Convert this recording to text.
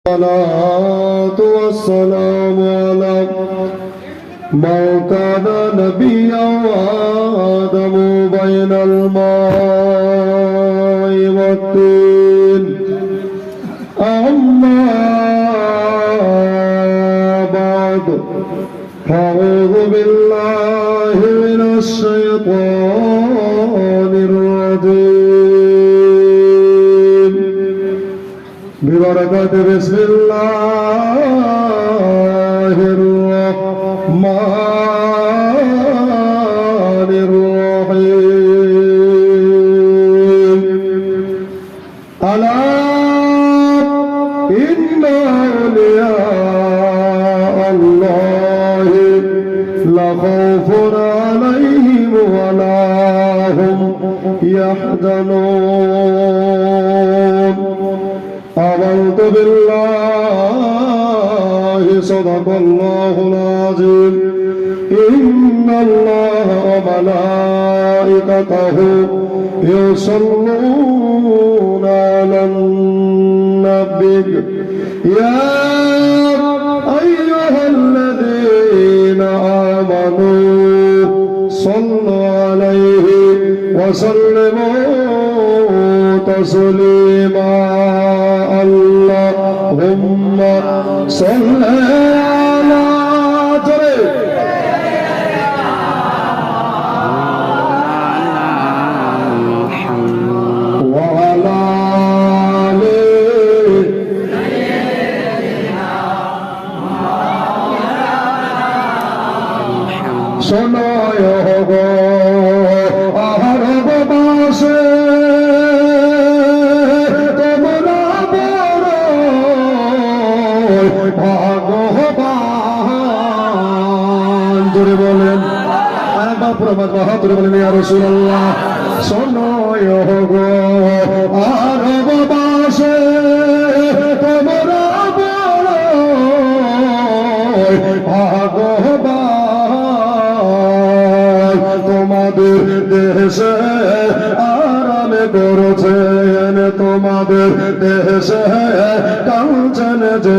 الصلاة والسلام على من كان نبيا وآدم بين الماء والطين أما بعد فأعوذ بالله من الشيطان الرجيم ببركة بسم الله الرحمن الرحيم ألا إن أولياء الله لا خوف عليهم ولا هم يحزنون آمنت بالله صدق الله العظيم إن الله وملائكته يصلون على النبي يا أيها الذين آمنوا صلوا عليه وسلموا تسليما اللهم صل على وعلى সোনায় গো আহার বাসে তোমরা বড় ভাগ্যবান জোরে বলেন আরেকবার পুরো জোরে বলেন ইয়া রাসূলুল্লাহ সোনায় গো আহার বাসে তোমরা বড় ভাগ্যবান তোমাদের দেশে আরামে করেছেন তোমাদের দেশে কাঁদছেন যে